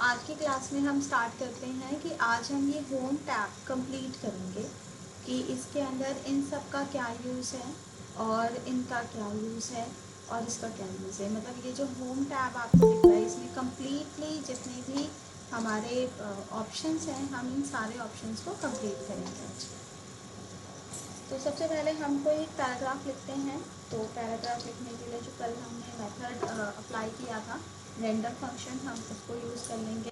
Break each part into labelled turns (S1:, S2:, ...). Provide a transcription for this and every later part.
S1: आज की क्लास में हम स्टार्ट करते हैं कि आज हम ये होम टैब कंप्लीट करेंगे कि इसके अंदर इन सब का क्या यूज़ है और इनका क्या यूज़ है और इसका क्या यूज़ है। मतलब ये जो होम टैब आपको दिख रहा है इसमें कम्प्लीटली जितने भी हमारे ऑप्शंस हैं हम इन सारे ऑप्शंस को कंप्लीट करेंगे आज। तो सबसे पहले हम कोई एक पैराग्राफ लिखते हैं। तो पैराग्राफ लिखने के लिए जो कल हमने मेथड अप्लाई किया था रेंडम फंक्शन, हम उसको यूज़ कर लेंगे।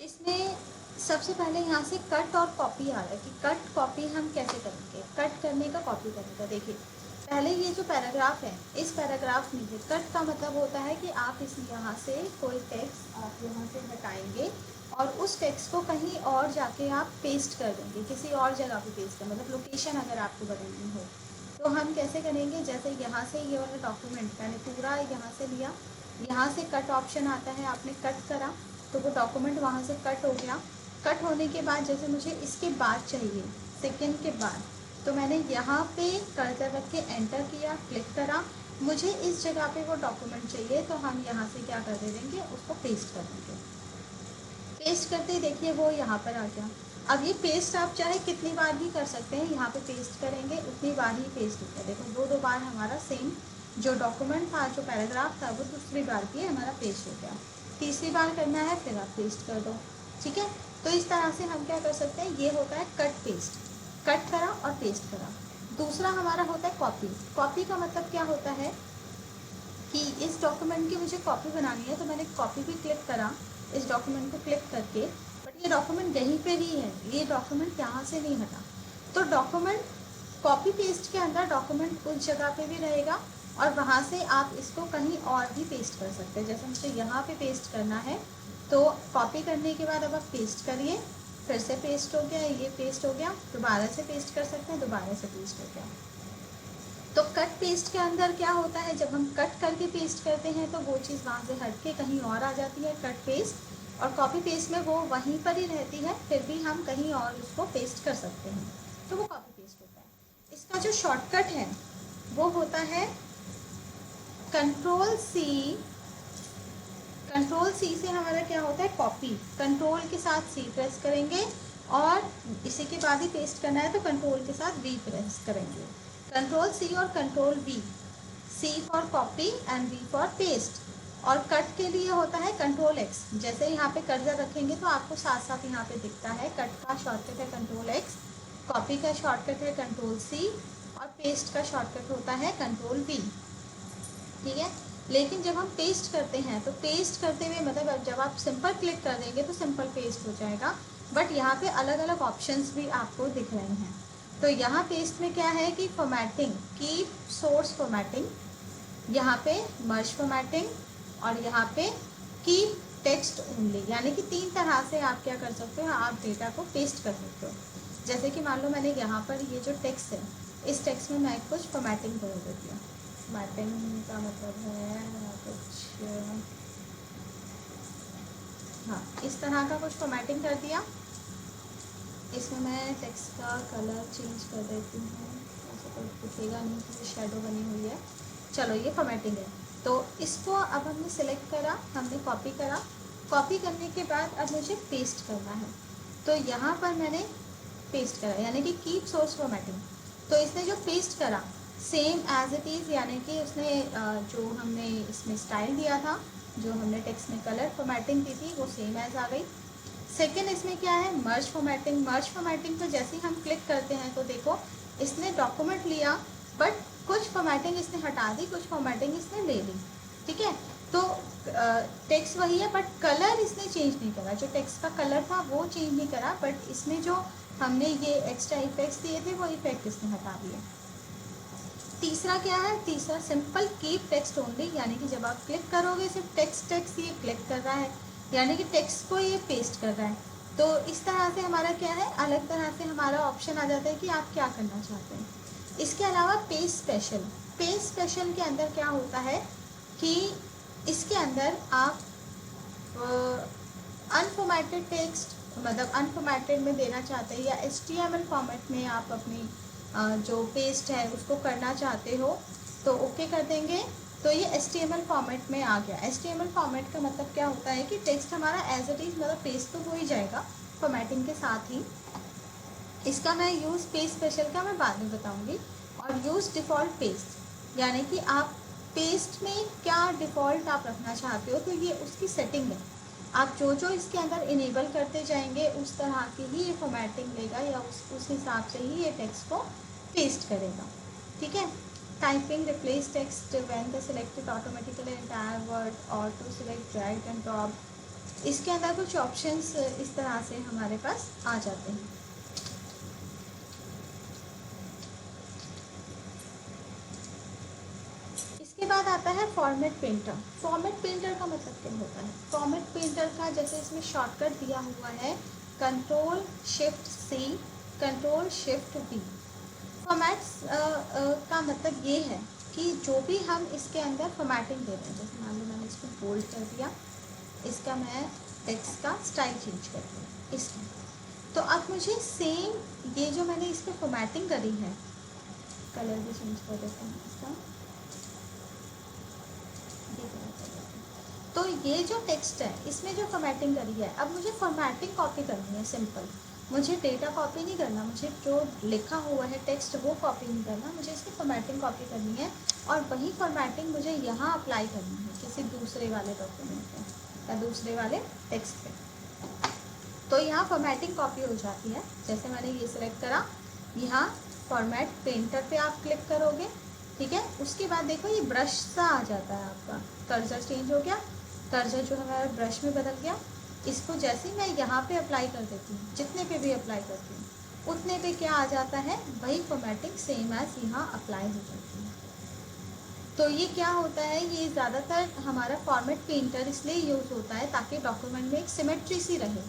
S1: इसमें सबसे पहले यहाँ से कट और कॉपी आ रहा है कि कट कॉपी हम कैसे करेंगे, कट करने का कॉपी करने का। देखिए पहले ये जो पैराग्राफ है इस पैराग्राफ में कट का मतलब होता है कि आप इस यहाँ से कोई टेक्स्ट आप यहाँ से हटाएंगे और उस टेक्स्ट को कहीं और जाके आप पेस्ट कर देंगे, किसी और जगह पे पेस्ट कर, मतलब लोकेशन अगर आपको बदलनी हो तो हम कैसे करेंगे। जैसे यहाँ से ये वाला डॉक्यूमेंट मैंने पूरा यहाँ से लिया, यहाँ से कट ऑप्शन आता है, आपने कट करा तो वो डॉक्यूमेंट वहाँ से कट हो गया। कट होने के बाद जैसे मुझे इसके बाद चाहिए सेकेंड के बाद, तो मैंने यहाँ पे कर्सर रख के एंटर किया, क्लिक करा, मुझे इस जगह पे वो डॉक्यूमेंट चाहिए तो हम यहाँ से क्या कर दे देंगे, उसको पेस्ट कर देंगे। पेस्ट करते ही देखिए वो यहाँ पर आ गया। अब ये पेस्ट आप चाहे कितनी बार भी कर सकते हैं, यहाँ पे पेस्ट करेंगे उतनी बार ही पेस्ट होता है। देखो दो बार हमारा सेम जो डॉक्यूमेंट था, जो पैराग्राफ था, वो दूसरी बार भी हमारा पेस्ट हो गया। तीसरी बार करना है फिर आप पेस्ट कर दो, ठीक है। तो इस तरह से हम क्या कर सकते हैं, ये होता है कट पेस्ट, कट करा और पेस्ट करा। दूसरा हमारा होता है कॉपी। कॉपी का मतलब क्या होता है कि इस डॉक्यूमेंट की मुझे कॉपी बनानी है तो मैंने कॉपी पे क्लिक करा, इस डॉक्यूमेंट को क्लिक करके, बट ये डॉक्यूमेंट यहीं पे ही है, ये डॉक्यूमेंट यहाँ से नहीं हटा। तो डॉक्यूमेंट कॉपी पेस्ट के अंदर डॉक्यूमेंट उस जगह पे भी रहेगा और वहाँ से आप इसको कहीं और भी पेस्ट कर सकते हैं। जैसे मुझे यहाँ पे पेस्ट करना है तो कॉपी करने के बाद अब आप पेस्ट करिए, फिर से पेस्ट हो गया, ये पेस्ट हो गया, दोबारा से पेस्ट कर सकते हैं, दोबारा से पेस्ट हो गया। तो कट पेस्ट के अंदर क्या होता है, जब हम कट करके पेस्ट करते हैं तो वो चीज़ वहाँ से हट के कहीं और आ जाती है कट पेस्ट, और कॉपी पेस्ट में वो वहीं पर ही रहती है, फिर भी हम कहीं और उसको पेस्ट कर सकते हैं, तो वो कॉपी पेस्ट होता है। इसका जो शॉर्टकट है वो होता है कंट्रोल सी। कंट्रोल सी से हमारा क्या होता है कॉपी, कंट्रोल के साथ सी प्रेस करेंगे और इसी के बाद ही पेस्ट करना है तो कंट्रोल के साथ वी प्रेस करेंगे। कंट्रोल सी और control V, C for copy and V for paste. और कट के लिए होता है कंट्रोल एक्स। जैसे यहाँ पे कर्सर रखेंगे तो आपको साथ साथ यहाँ पे दिखता है, कट का शॉर्टकट है कंट्रोल एक्स, कॉपी का शॉर्टकट है कंट्रोल सी और पेस्ट का शॉर्टकट होता है कंट्रोल वी, ठीक है। लेकिन जब हम पेस्ट करते हैं तो पेस्ट करते हुए मतलब जब आप सिंपल क्लिक कर देंगे तो सिंपल पेस्ट हो जाएगा, बट यहाँ पे अलग अलग ऑप्शंस भी आपको दिख रहे हैं। तो यहाँ पेस्ट में क्या है कि फॉर्मेटिंग, कीप सोर्स फॉर्मेटिंग, यहाँ पे मर्ज फॉर्मेटिंग और यहाँ पे कीप टेक्स्ट ओनली, यानी कि तीन तरह से आप क्या कर सकते हो, आप डेटा को पेस्ट कर सकते हो। जैसे कि मान लो मैंने यहाँ पर ये जो टेक्स्ट है इस टेक्स्ट में मैं कुछ फॉर्मेटिंग कर देती हूँ। फॉर्मेटिंग का मतलब है कुछ, हाँ इस तरह का कुछ फॉर्मेटिंग कर दिया। इसमें मैं टेक्स्ट का कलर चेंज कर देती हूँ, ऐसा कोई दिखेगा नहीं कि शेडो बनी हुई है। चलो ये फॉर्मेटिंग है। तो इसको अब हमने सिलेक्ट करा, हमने कॉपी करा, कॉपी करने के बाद अब मुझे पेस्ट करना है तो यहाँ पर मैंने पेस्ट करा, यानी कि कीप सोर्स फॉर्मेटिंग। तो इसने जो पेस्ट करा सेम एज इट इज़, यानी कि उसने जो हमने इसमें स्टाइल दिया था, जो हमने टेक्स्ट में कलर फॉर्मेटिंग दी थी वो सेम एज आ गई। सेकेंड इसमें क्या है मर्ज फॉर्मेटिंग। मर्ज फॉर्मेटिंग तो जैसे ही हम क्लिक करते हैं तो देखो इसने डॉक्यूमेंट लिया बट कुछ फॉर्मेटिंग इसने हटा दी, कुछ फॉर्मेटिंग इसने ले ली, ठीक है। तो टेक्स्ट वही है बट कलर इसने चेंज नहीं करा, जो टेक्स्ट का कलर था वो चेंज नहीं करा, बट इसमें जो हमने ये एक्स्ट्रा इफेक्ट्स दिए थे वो इफेक्ट इसने हटा दिए। तीसरा क्या है, तीसरा सिंपल कीप टेक्स्ट ओनली, यानी कि जब आप क्लिक करोगे सिर्फ टेक्स्ट ये क्लिक कर रहा है, यानी कि टेक्स्ट को ये पेस्ट कर रहा है। तो इस तरह से हमारा क्या है, अलग तरह से हमारा ऑप्शन आ जाता है कि आप क्या करना चाहते हैं। इसके अलावा पेज स्पेशल, पेज स्पेशल के अंदर क्या होता है कि इसके अंदर आप अनफॉर्मेटेड टेक्स्ट, मतलब अनफॉर्मेटेड में देना चाहते हैं या HTML फॉर्मेट में आप अपनी जो पेस्ट है उसको करना चाहते हो तो ओके कर देंगे। तो ये HTML फॉर्मेट में आ गया। HTML फॉर्मेट का मतलब क्या होता है कि टेक्स्ट हमारा एज इट इज़ मतलब पेस्ट तो हो ही जाएगा फॉर्मेटिंग के साथ ही। इसका मैं यूज़ पेज स्पेशल का मैं बाद में बताऊंगी। और यूज़ डिफ़ॉल्ट पेस्ट, यानी कि आप पेस्ट में क्या डिफ़ॉल्ट आप रखना चाहते हो, तो ये उसकी सेटिंग है। आप जो जो इसके अंदर इनेबल करते जाएंगे उस तरह की ही ये फॉर्मेटिंग लेगा, या उस हिसाब से ही ये टेक्स्ट को पेस्ट करेगा। ठीक है। Typing replace text when the selected automatically entire word और to select drag and drop. इसके अंदर कुछ ऑप्शंस इस तरह से हमारे पास आ जाते हैं। इसके बाद आता है फॉर्मेट पेंटर। फॉर्मेट पेंटर का मतलब क्या होता है? फॉर्मेट पेंटर का जैसे इसमें शॉर्टकट दिया हुआ है control shift C, control shift V. Formats का मतलब ये है कि जो भी हम इसके अंदर फॉर्मेटिंग दे रहे हैं, जैसे मान लो मैंने इसको बोल्ड कर दिया, इसका मैं टेक्स्ट का स्टाइल चेंज कर दिया इसमें, तो अब मुझे सेम ये जो मैंने इस पर फॉर्मेटिंग करी है, कलर भी चेंज कर देता हूँ इसका, तो ये जो टेक्स्ट है इसमें जो फॉर्मेटिंग करी है, अब मुझे फॉर्मेटिंग कॉपी करनी है सिंपल। मुझे डेटा कॉपी नहीं करना, मुझे जो लिखा हुआ है टेक्स्ट वो कॉपी नहीं करना, मुझे इसकी फॉर्मेटिंग कॉपी करनी है। और वही फॉर्मेटिंग मुझे यहाँ अप्लाई करनी है किसी दूसरे वाले डॉक्यूमेंट पे या दूसरे वाले टेक्स्ट पे। तो यहाँ फॉर्मेटिंग कॉपी हो जाती है। जैसे मैंने ये सिलेक्ट करा, यहाँ फॉर्मेट पेंटर पे आप क्लिक करोगे, ठीक है। उसके बाद देखो ये ब्रश सा आ जाता है, आपका कर्सर चेंज हो गया, कर्सर जो हमारा ब्रश में बदल गया। इसको जैसे ही मैं यहाँ पे अप्लाई कर देती हूँ, जितने पे भी अप्लाई करती हूँ उतने पे क्या आ जाता है, वही फॉर्मेटिंग सेम एज यहाँ अप्लाई हो जाती है। तो ये क्या होता है, ये ज़्यादातर हमारा फॉर्मेट पेंटर इसलिए यूज़ होता है ताकि डॉक्यूमेंट में एक सिमेट्री सी रहे।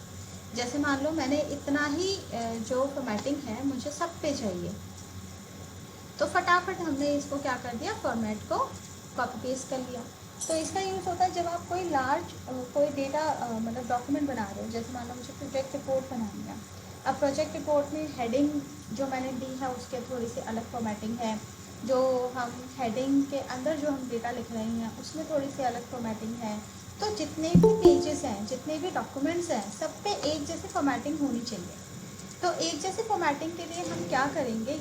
S1: जैसे मान लो मैंने इतना ही जो फॉर्मेटिंग है मुझे सब पे चाहिए, तो फटाफट हमने इसको क्या कर दिया, फॉर्मेट को कॉपी पेस्ट कर लिया। तो इसका यूज़ होता है जब आप कोई लार्ज कोई डेटा मतलब डॉक्यूमेंट बना रहे हो। जैसे मान लो मुझे प्रोजेक्ट रिपोर्ट बनानी है, अब प्रोजेक्ट रिपोर्ट में हेडिंग जो मैंने दी है उसके थोड़ी सी अलग फॉर्मेटिंग है, जो हम हेडिंग के अंदर जो हम डेटा लिख रहे हैं उसमें थोड़ी सी अलग फॉर्मेटिंग है। तो जितने भी पेजेस हैं, जितने भी डॉक्यूमेंट्स हैं, सब पे एक जैसी फॉर्मेटिंग होनी चाहिए। तो एक जैसे फॉर्मेटिंग के लिए हम क्या करेंगे,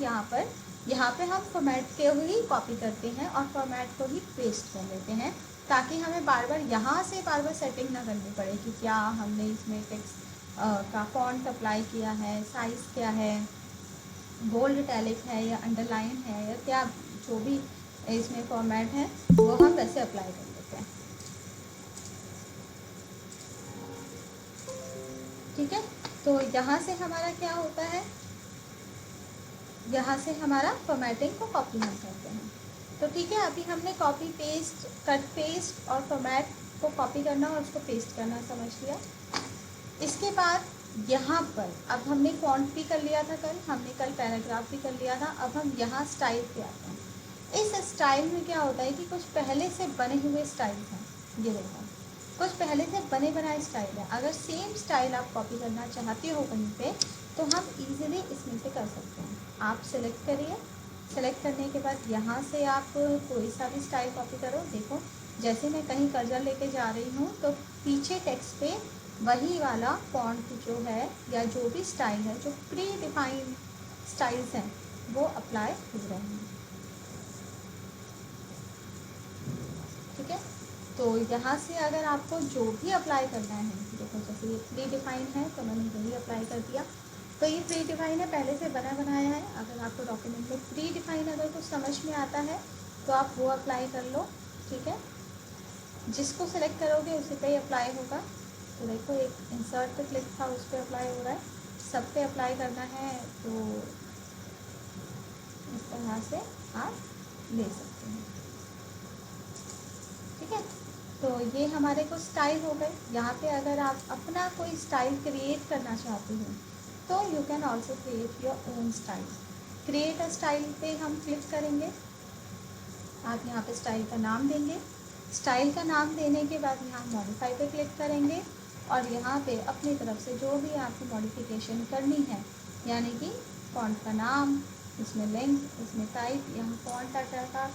S1: यहाँ पे हम फॉर्मेट को ही कॉपी करते हैं और फॉर्मेट को ही पेस्ट कर लेते हैं, ताकि हमें बार बार यहाँ से बार बार सेटिंग ना करनी पड़े कि क्या हमने इसमें टेक्स्ट का फॉन्ट अप्लाई किया है, साइज़ क्या है, बोल्ड इटैलिक है या अंडरलाइन है, या क्या जो भी इसमें फॉर्मेट है वो हम वैसे अप्लाई कर लेते हैं। ठीक है। तो यहाँ से हमारा क्या होता है, यहाँ से हमारा फॉर्मेटिंग को कॉपी हम करते हैं। तो ठीक है, अभी हमने कॉपी पेस्ट, कट पेस्ट और फॉर्मेट को कॉपी करना और उसको पेस्ट करना समझ लिया। इसके बाद यहाँ पर अब हमने फॉन्ट भी कर लिया था, हमने कल पैराग्राफ भी कर लिया था। अब हम यहाँ स्टाइल पे आते हैं। इस स्टाइल में क्या होता है कि कुछ पहले से बने हुए स्टाइल हैं, ये देखो कुछ पहले से बने बनाए स्टाइल है। अगर सेम स्टाइल आप कॉपी करना चाहते हो कहीं पे, तो हम इजीली इसमें से कर सकते हैं। आप सेलेक्ट करिए, सेलेक्ट करने के बाद यहाँ से आप कोई सा भी स्टाइल कॉपी करो। देखो जैसे मैं कहीं कर्सर लेके जा रही हूँ तो पीछे टेक्स्ट पे वही वाला फॉन्ट जो है या जो भी स्टाइल है, जो प्री डिफाइंड स्टाइल्स हैं वो अप्लाई हो रहे हैं। ठीक है। तो यहाँ से अगर आपको जो भी अप्लाई करना है, देखो जैसे ये प्री डिफाइन है तो मैंने वही अप्लाई कर दिया। तो ये प्री डिफाइन है, पहले से बना बनाया है। अगर आपको डॉक्यूमेंट में प्री डिफाइन अगर कुछ समझ में आता है तो आप वो अप्लाई कर लो। ठीक है, जिसको सेलेक्ट करोगे उसी पे ही अप्लाई होगा। तो देखो एक इंसर्ट पे क्लिक था, उस पर अप्लाई हो रहा है। सब पे अप्लाई करना है तो इस तरह से आप ले सकते हैं। ठीक है, तो ये हमारे को स्टाइल हो गए। यहाँ पे अगर आप अपना कोई स्टाइल क्रिएट करना चाहते हो तो you can also create your own style. Create a style पे हम क्लिक करेंगे। आप यहाँ पे स्टाइल का नाम देंगे। स्टाइल का नाम देने के बाद यहाँ मॉडिफाई पे क्लिक करेंगे और यहाँ पे अपनी तरफ से जो भी आपको मॉडिफिकेशन करनी है, यानी कि फॉन्ट का नाम, इसमें लिंक, इसमें टाइप, यहाँ फॉन्ट का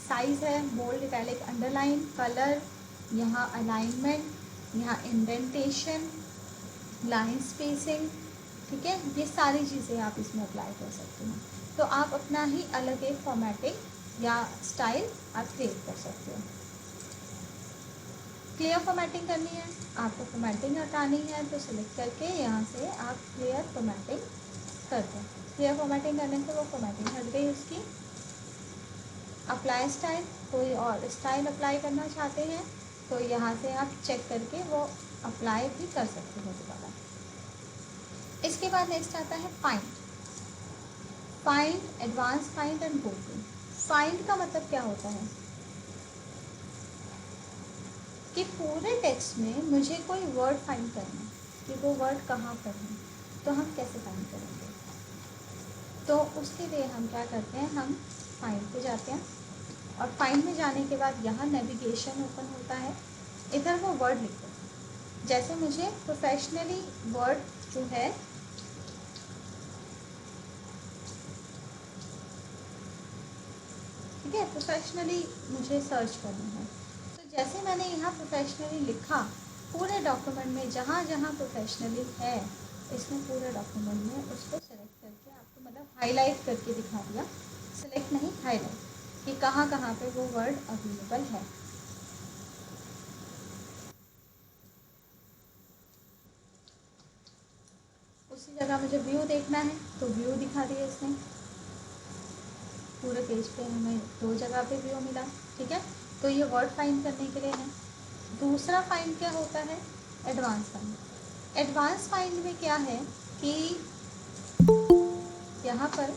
S1: साइज है, बोल्ड, इटैलिक, अंडरलाइन, कलर, यहाँ अलाइनमेंट, यहाँ इंडेंटेशन, लाइन स्पेसिंग, ठीक है, ये सारी चीज़ें आप इसमें अप्लाई कर सकते हैं। तो आप अपना ही अलग एक फॉर्मेटिंग या स्टाइल आप क्रिएट कर सकते हो। क्लियर फॉर्मेटिंग करनी है, आपको फॉर्मेटिंग हटानी है तो सिलेक्ट करके यहाँ से आप क्लियर फॉर्मेटिंग कर दें। क्लियर फॉर्मेटिंग करने से वो फॉर्मेटिंग हट गई उसकी। अप्लाई स्टाइल, कोई और स्टाइल अप्लाई करना चाहते हैं तो यहाँ से आप चेक करके वो अप्लाई भी कर सकते हो दोबारा। इसके बाद नेक्स्ट आता है find. Find, advance find and go to. Find का मतलब क्या होता है कि पूरे टेक्स्ट में मुझे कोई वर्ड फाइंड करना है कि वो वर्ड कहाँ पर है, तो हम कैसे फाइंड करेंगे। तो उसके लिए हम क्या करते हैं, हम फाइंड पे जाते हैं और फाइंड में जाने के बाद यहाँ नेविगेशन ओपन होता है, इधर वो वर्ड लिखते हैं। जैसे मुझे प्रोफेशनली वर्ड जो है ठीक है, प्रोफेशनली मुझे सर्च करना है, तो जैसे मैंने यहाँ प्रोफेशनली लिखा, पूरे डॉक्यूमेंट में जहाँ जहाँ प्रोफेशनली है इसमें पूरे डॉक्यूमेंट में उसको सेलेक्ट करके आपको मतलब हाईलाइट करके दिखा दिया, सेलेक्ट नहीं हाईलाइट, कि कहाँ कहाँ पे वो वर्ड अवेलेबल है। उसी जगह मुझे व्यू देखना है तो व्यू दिखा दिया इसने, पूरे पेज पे हमें 2 जगह पे व्यू मिला, ठीक है। तो ये वर्ड फाइंड करने के लिए है। दूसरा फाइंड क्या होता है, एडवांस फाइंड। एडवांस फाइंड में क्या है कि यहाँ पर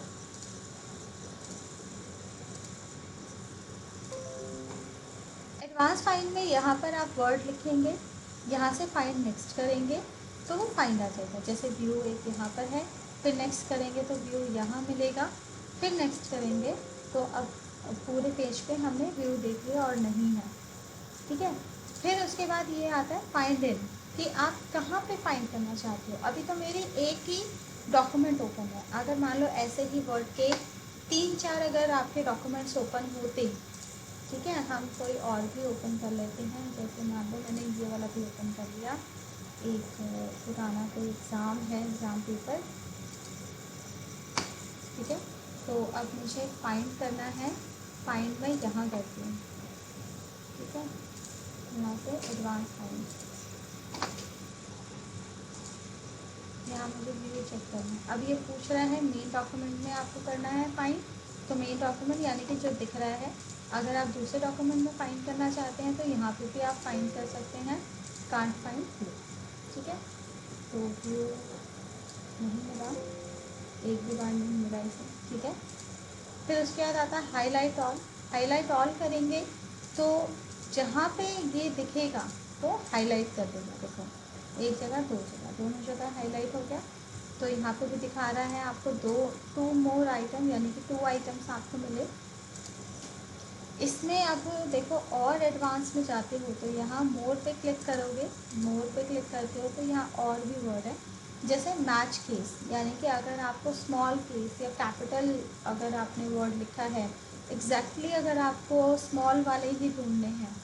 S1: एडवांस फाइंड में यहाँ पर आप वर्ड लिखेंगे, यहाँ से फाइंड नेक्स्ट करेंगे तो वो फाइंड आ जाएगा। जैसे व्यू एक यहाँ पर है, फिर नेक्स्ट करेंगे तो व्यू यहाँ मिलेगा, फिर नेक्स्ट करेंगे तो अब पूरे पेज पे हमने व्यू देख लिया और नहीं है, ठीक है। फिर उसके बाद ये आता है फाइंड इन, कि आप कहाँ पे फाइंड करना चाहते हो। अभी तो मेरी एक ही डॉक्यूमेंट ओपन है, अगर मान लो ऐसे ही वर्ड के 3-4 अगर आपके डॉक्यूमेंट्स ओपन होते, ठीक है, हम कोई और भी ओपन कर लेते हैं। जैसे मान लो मैंने ये वाला भी ओपन कर लिया, एक पुराना कोई एग्ज़ाम है, एग्ज़ाम पेपर, ठीक है। तो अब मुझे फाइंड करना है, फाइंड में यहाँ करती हूँ, ठीक है, यहाँ से एडवांस फाइंड, यहाँ मुझे व्यू चेक करना है। अब ये पूछ रहा है मेन डॉक्यूमेंट में आपको करना है फाइंड, तो मेन डॉक्यूमेंट यानी कि जो दिख रहा है। अगर आप दूसरे डॉक्यूमेंट में फाइंड करना चाहते हैं तो यहाँ पे भी आप फाइंड कर सकते हैं, कांट फाइंड व्यू, ठीक है। तो व्यू नहीं मिला, एक भी बार नहीं मिला इसे, ठीक है। फिर उसके बाद आता है हाईलाइट ऑल। हाईलाइट ऑल करेंगे तो जहाँ पे ये दिखेगा तो हाईलाइट कर देगा, देखो एक जगह, 2 जगह, दोनों जगह हाईलाइट हो गया। तो यहाँ पे भी दिखा रहा है आपको 2 मोर आइटम, यानी कि 2 आइटम्स आपको मिले। इसमें अब देखो और एडवांस में जाते हो तो यहाँ मोर पे क्लिक करोगे, मोर पे क्लिक करते हो तो यहाँ और भी वर्ड है, जैसे मैच केस, यानी कि अगर आपको स्मॉल केस या कैपिटल अगर आपने वर्ड लिखा है, एग्जैक्टली अगर आपको स्मॉल वाले ही ढूंढने हैं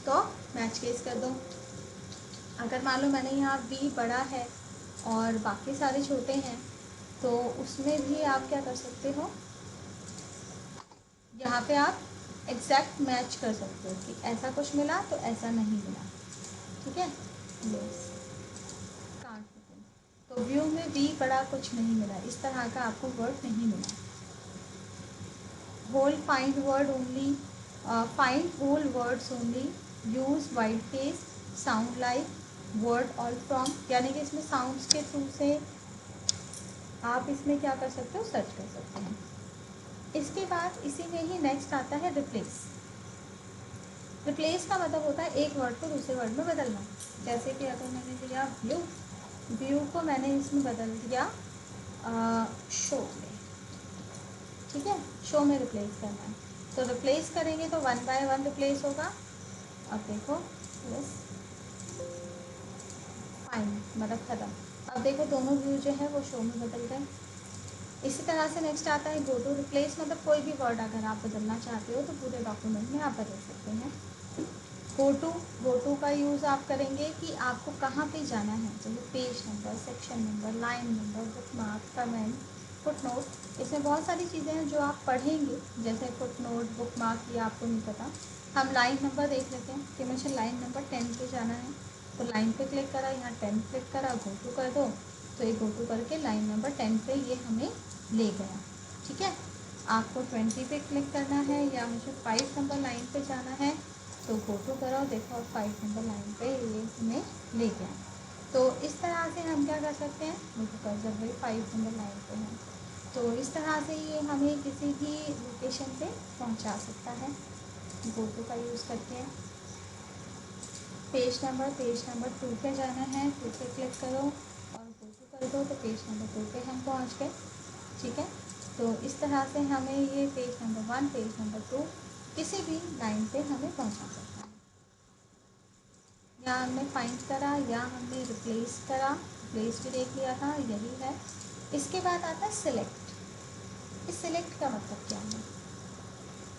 S1: तो मैच केस कर दो। अगर मान लो मैंने यहाँ वी बड़ा है और बाकी सारे छोटे हैं तो उसमें भी आप क्या कर सकते हो, यहाँ पे आप एग्जैक्ट मैच कर सकते हो कि ऐसा कुछ मिला तो ऐसा नहीं मिला, ठीक है। यस, कांट ओपन, तो व्यू में वी बड़ा कुछ नहीं मिला, इस तरह का आपको वर्ड नहीं मिला। Whole find word only, find whole words only, use white case, sound like, word all from, यानी कि इसमें साउंड्स के थ्रू से आप इसमें क्या कर सकते हो, सर्च कर सकते हैं। इसके बाद इसी में ही नेक्स्ट आता है रिप्लेस। रिप्लेस का मतलब होता है एक वर्ड को दूसरे वर्ड में बदलना। जैसे कि अगर मैंने दिया व्यू, व्यू को मैंने इसमें बदल दिया शो में, ठीक है, शो में रिप्लेस करना है। तो रिप्लेस करेंगे तो 1 बाय 1 रिप्लेस होगा। अब देखो यस, फाइन मतलब ख़त्म। अब देखो दोनों व्यू जो है वो शो में बदल गए, इसी तरह से नेक्स्ट आता है गो टू रिप्लेस, मतलब कोई भी वर्ड अगर आप बदलना चाहते हो तो पूरे डॉक्यूमेंट में आप बदल सकते हैं। गो टू का यूज़ आप करेंगे कि आपको कहाँ पे जाना है, जैसे page number, section number, line number, book mark, comment, foot note. इसमें बहुत सारी चीज़ें हैं जो आप पढ़ेंगे, जैसे फुट नोट, बुक मार्क, ये आपको नहीं पता। हम लाइन नंबर देख लेते हैं कि मुझे लाइन नंबर 10 पे जाना है, तो लाइन पे क्लिक करा, यहाँ 10 क्लिक करा, गो टू कर दो, तो ये गो टू करके लाइन नंबर 10 पे ये हमें ले गया। ठीक है, आपको 20 पे क्लिक करना है या मुझे 5 नंबर लाइन पे जाना है, तो गो टू करो, देखो 5 नंबर लाइन पे ये हमें ले गया। तो इस तरह से हम क्या कर सकते हैं, देखो कर्सर भाई 5 नंबर लाइन पे है, तो इस तरह से ये हमें किसी भी लोकेशन पे पहुंचा सकता है गो टू का यूज़ करके। पेज नंबर 2 पे जाना है, 2 पे क्लिक करो और गो टू कर दो, तो पेज नंबर 2 पे हम पहुंच गए। ठीक है, तो इस तरह से हमें ये पेज नंबर 1, पेज नंबर 2 किसी भी लाइन पे हमें पहुंचा सकता है। या हमने फाइंड करा या हमने रिप्लेस करा, रिप्लेस भी देख लिया था, यही है। इसके बाद आता है सिलेक्ट। इस सिलेक्ट का मतलब क्या है?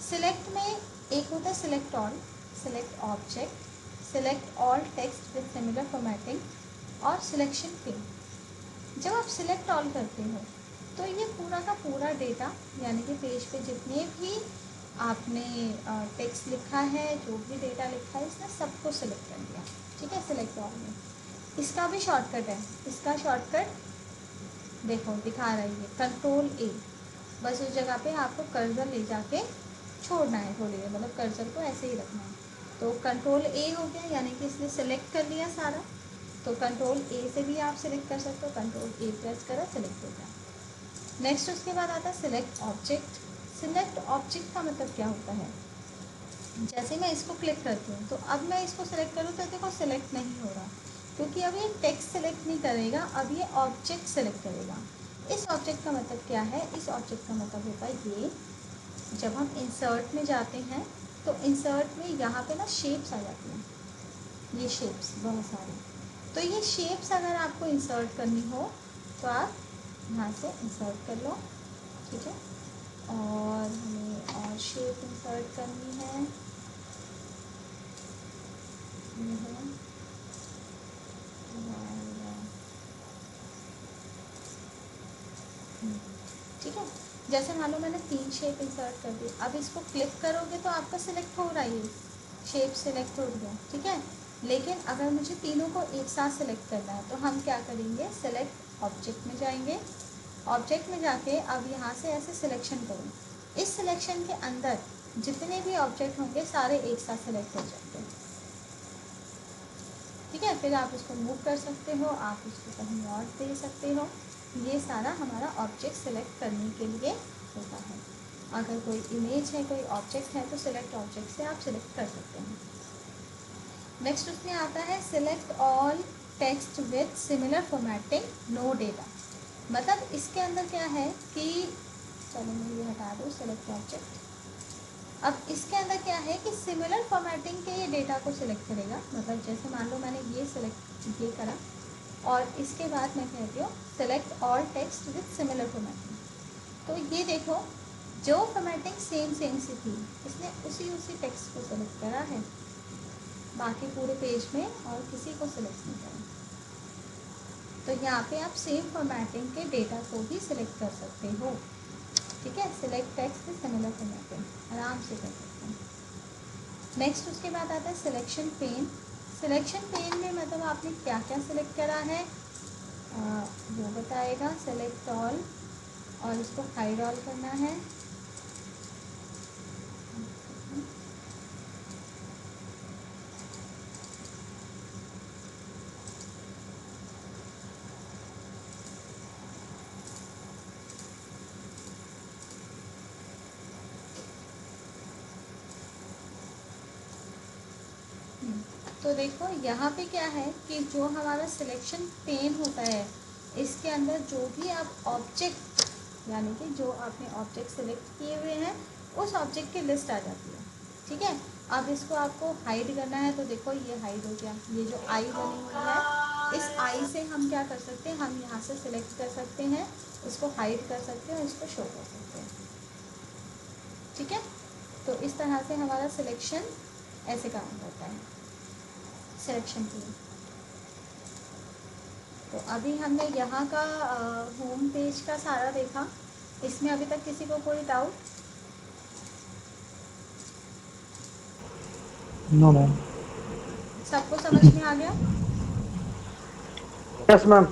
S1: सिलेक्ट में एक होता है select all, select object, select all text with similar formatting और सिलेक्शन पिन। जब आप सिलेक्ट ऑल करते हो तो ये पूरा का पूरा डेटा, यानी कि पेज पे जितने भी आपने टेक्स्ट लिखा है, जो भी डेटा लिखा है, इसने सबको सिलेक्ट कर दिया। ठीक है, सिलेक्ट ऑल में इसका भी शॉर्टकट है। इसका शॉर्टकट देखो दिखा रही है, कंट्रोल ए। बस उस जगह पे आपको कर्सर ले जाके छोड़ना है थोड़ी देर, मतलब कर्सर को ऐसे ही रखना है। तो कंट्रोल ए हो गया, यानी कि इसने सेलेक्ट कर लिया सारा। तो कंट्रोल ए से भी आप सिलेक्ट कर सकते हो, कंट्रोल ए प्रेस करा, सिलेक्ट हो गया। नेक्स्ट उसके बाद आता है सिलेक्ट ऑब्जेक्ट। सिलेक्ट ऑब्जेक्ट का मतलब क्या होता है, जैसे मैं इसको क्लिक करती हूँ तो अब मैं इसको सिलेक्ट करूँ तो देखो सिलेक्ट नहीं हो रहा, क्योंकि अब ये टेक्स्ट सिलेक्ट नहीं करेगा, अब ये ऑब्जेक्ट सिलेक्ट करेगा। इस ऑब्जेक्ट का मतलब क्या है, इस ऑब्जेक्ट का मतलब होता है ये, जब हम इंसर्ट में जाते हैं तो इंसर्ट में यहाँ पे ना शेप्स आ जाती हैं, ये शेप्स बहुत सारी। तो ये शेप्स अगर आपको इंसर्ट करनी हो तो आप यहाँ से इंसर्ट कर लो। ठीक है, और हमें और शेप इंसर्ट करनी है, ये है ठीक है। जैसे मान लो मैंने 3 शेप इंसर्ट कर दी, अब इसको क्लिक करोगे तो आपका सिलेक्ट हो रहा है, ये शेप सिलेक्ट हो गया। ठीक है, लेकिन अगर मुझे तीनों को एक साथ सिलेक्ट करना है तो हम क्या करेंगे, सेलेक्ट ऑब्जेक्ट में जाएंगे। ऑब्जेक्ट में जाके अब यहाँ से ऐसे सिलेक्शन करूँ, इस सिलेक्शन के अंदर जितने भी ऑब्जेक्ट होंगे सारे एक साथ सिलेक्ट हो जाएंगे। ठीक है, फिर आप इसको मूव कर सकते हो, आप इसको कहीं और दे सकते हो। ये सारा हमारा ऑब्जेक्ट सेलेक्ट करने के लिए होता है। अगर कोई इमेज है, कोई ऑब्जेक्ट है, तो सिलेक्ट ऑब्जेक्ट से आप सिलेक्ट कर सकते हैं। नेक्स्ट उसमें आता है select all text with similar formatting, no data. मतलब इसके अंदर क्या है कि, चलो मैं ये हटा दूँ सिलेक्ट ऑब्जेक्ट। अब इसके अंदर क्या है कि सिमिलर फॉर्मेटिंग के ये डेटा को सिलेक्ट करेगा। मतलब जैसे मान लो मैंने ये सिलेक्ट ये करा और इसके बाद मैं कहती हूँ select all text with similar formatting, तो ये देखो जो फॉर्मेटिंग सेम सी थी, इसने उसी टेक्स्ट को सिलेक्ट करा है, बाकी पूरे पेज में और किसी को सिलेक्ट नहीं करा। तो यहाँ पे आप सेम फॉर्मेटिंग के डेटा को भी सिलेक्ट कर सकते हो। ठीक है, select text with similar formatting आराम से कर सकते हैं। नेक्स्ट उसके बाद आता है सिलेक्शन पेन। सिलेक्शन पेन में मतलब आपने क्या क्या सिलेक्ट करा है वो बताएगा। सेलेक्ट ऑल और इसको हाइड ऑल करना है। तो देखो यहाँ पे क्या है कि जो हमारा सिलेक्शन पेन होता है, इसके अंदर जो भी आप ऑब्जेक्ट, यानी कि जो आपने ऑब्जेक्ट सेलेक्ट किए हुए हैं उस ऑब्जेक्ट की लिस्ट आ जाती है। ठीक है, अब इसको आपको हाइड करना है तो देखो ये हाइड हो गया, ये जो आई बनी हुई है इस आई से हम क्या कर सकते हैं, हम यहाँ से सिलेक्ट कर सकते हैं, इसको हाइड कर सकते हैं और इसको शो कर सकते हैं। ठीक है, तो इस तरह से हमारा सिलेक्शन ऐसे काम करता है सिलेक्शन के लिए। तो अभी हमने यहाँ का होम पेज का सारा देखा। इसमें अभी तक किसी को कोई डाउट?
S2: No ma'am.
S1: सबको समझ में आ गया?
S2: Yes ma'am.